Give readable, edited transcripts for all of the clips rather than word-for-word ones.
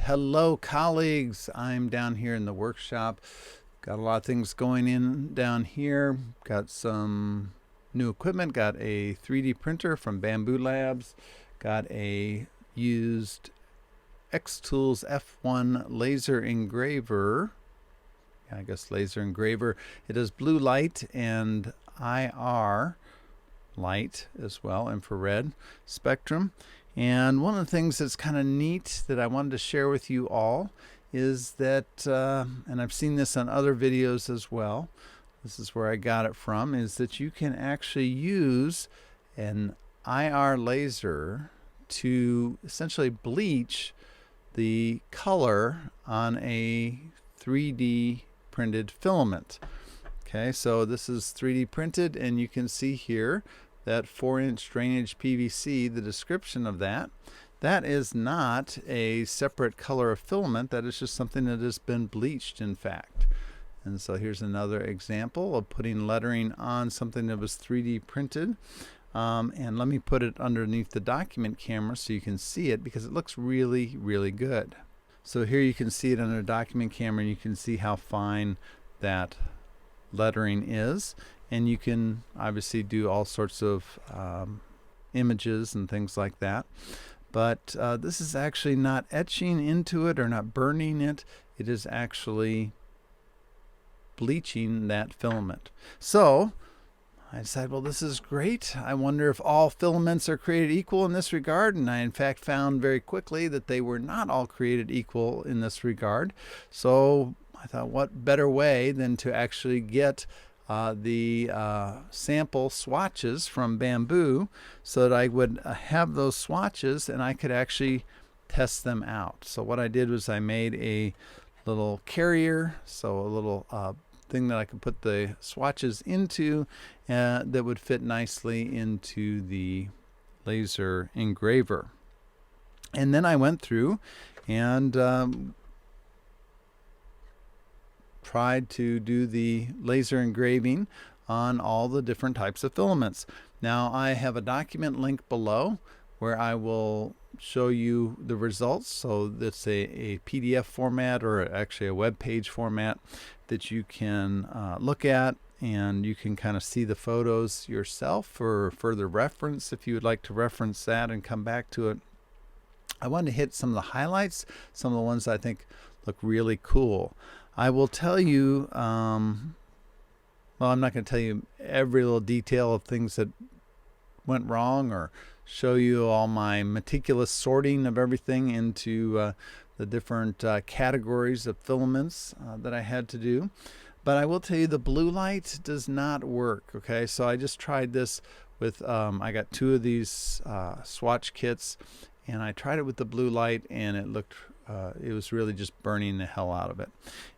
Hello colleagues, I'm down here in the workshop. Got a lot of things going in down here. Got some new equipment, got a 3D printer from Bambu Labs, got a used xTool's F1 laser engraver. I guess laser engraver. It has blue light and IR light as well, infrared spectrum. And one of the things that's kind of neat that I wanted to share with you all is that, and I've seen this on other videos as well, this is where I got it from, is that you can actually use an IR laser to essentially bleach the color on a 3D printed filament. Okay, so this is 3D printed, and you can see here that 4-inch drainage PVC, the description of that is not a separate color of filament. That is just something that has been bleached, in fact. And so here's another example of putting lettering on something that was 3D printed. And let me put it underneath the document camera so you can see it, because it looks really, really good. So here you can see it under the document camera, and you can see how fine that lettering is. And you can obviously do all sorts of images and things like that. But this is actually not etching into it or not burning it. It is actually bleaching that filament. So I decided, well, this is great. I wonder if all filaments are created equal in this regard. And I, in fact, found very quickly that they were not all created equal in this regard. So I thought, what better way than to actually get the sample swatches from Bambu so that I would have those swatches and I could actually test them out. So what I did was I made a little carrier, so a little thing that I could put the swatches into that would fit nicely into the laser engraver. And then I went through and tried to do the laser engraving on all the different types of filaments. Now I have a document link below where I will show you the results. So that's a PDF format, or actually a web page format that you can look at, and you can kind of see the photos yourself for further reference if you would like to reference that and come back to it. I wanted to hit some of the highlights, some of the ones I think look really cool. I will tell you, well, I'm not going to tell you every little detail of things that went wrong or show you all my meticulous sorting of everything into the different categories of filaments that I had to do. But I will tell you the blue light does not work. Okay, so I just tried this with, I got 2 of these swatch kits, and I tried it with the blue light, and it looked it was really just burning the hell out of it,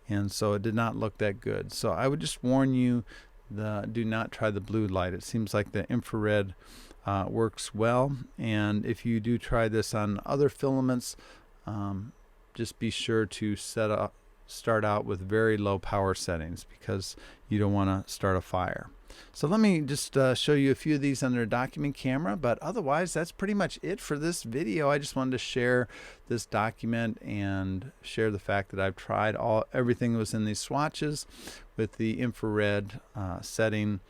and so it did not look that good. So I would just warn you, do not try the blue light. It seems like the infrared works well, and if you do try this on other filaments, just be sure to start out with very low power settings, because you don't want to start a fire. So let me just show you a few of these under a document camera, but otherwise that's pretty much it for this video. I just wanted to share this document and share the fact that I've tried everything that was in these swatches with the infrared setting,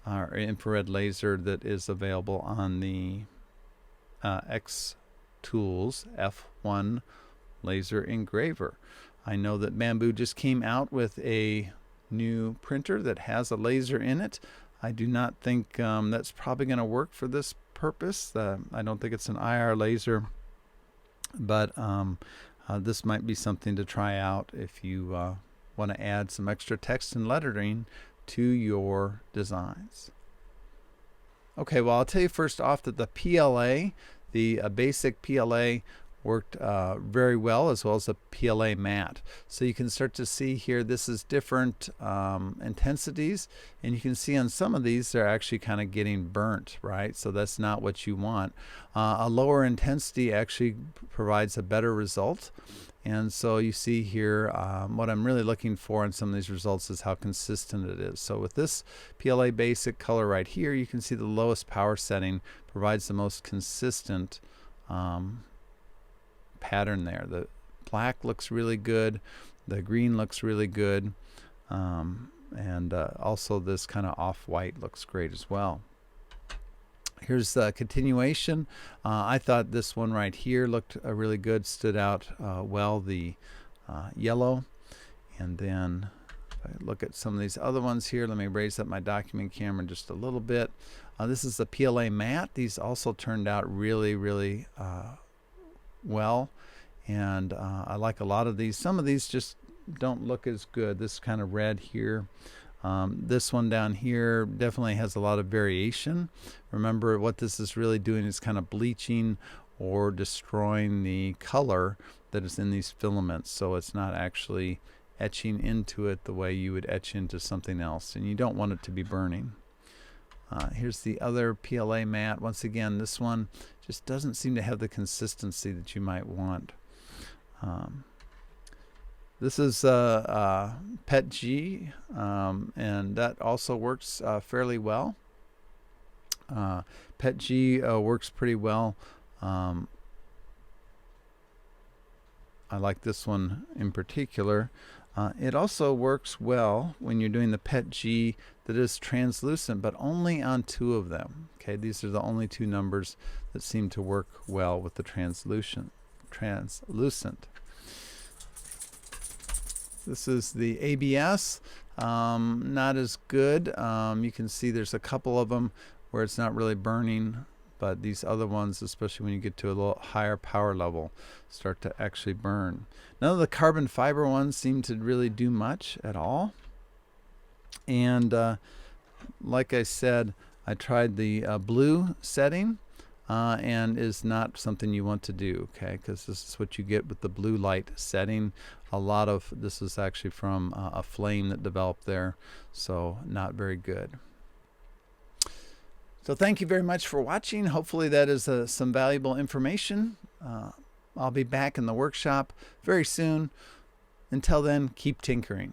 or infrared laser that is available on the xTool's F1 laser engraver. I know that Bambu just came out with a new printer that has a laser in it. I do not think that's probably going to work for this purpose. I don't think it's an IR laser, but this might be something to try out if you want to add some extra text and lettering to your designs. Okay, well, I'll tell you first off that the PLA, the basic PLA, worked very well, as well as the PLA matte. So you can start to see here, this is different intensities, and you can see on some of these they're actually kind of getting burnt, right? So that's not what you want. A lower intensity actually provides a better result. And so you see here, what I'm really looking for in some of these results is how consistent it is. So with this PLA basic color right here, you can see the lowest power setting provides the most consistent pattern there. The black looks really good. The green looks really good. And also this kind of off-white looks great as well. Here's the continuation. I thought this one right here looked really good, stood out well, the yellow. And then if I look at some of these other ones here, let me raise up my document camera just a little bit. This is the PLA matte. These also turned out really, really well. And I like a lot of these. Some of these just don't look as good. This kind of red here. This one down here definitely has a lot of variation. Remember, what this is really doing is kind of bleaching or destroying the color that is in these filaments, so it's not actually etching into it the way you would etch into something else, and you don't want it to be burning. Here's the other PLA matte. Once again, this one just doesn't seem to have the consistency that you might want. This is PET G, and that also works fairly well. PET G works pretty well. I like this one in particular. It also works well when you're doing the PET G that is translucent, but only on 2 of them. Okay, these are the only 2 numbers that seem to work well with the translucent. This is the ABS, not as good. You can see there's a couple of them where it's not really burning, but these other ones, especially when you get to a little higher power level, start to actually burn. None of the carbon fiber ones seem to really do much at all. And like I said, I tried the blue setting, and is not something you want to do, okay, because this is what you get with the blue light setting. A lot of this is actually from a flame that developed there, so not very good. So thank you very much for watching. Hopefully that is some valuable information. I'll be back in the workshop very soon. Until then, keep tinkering.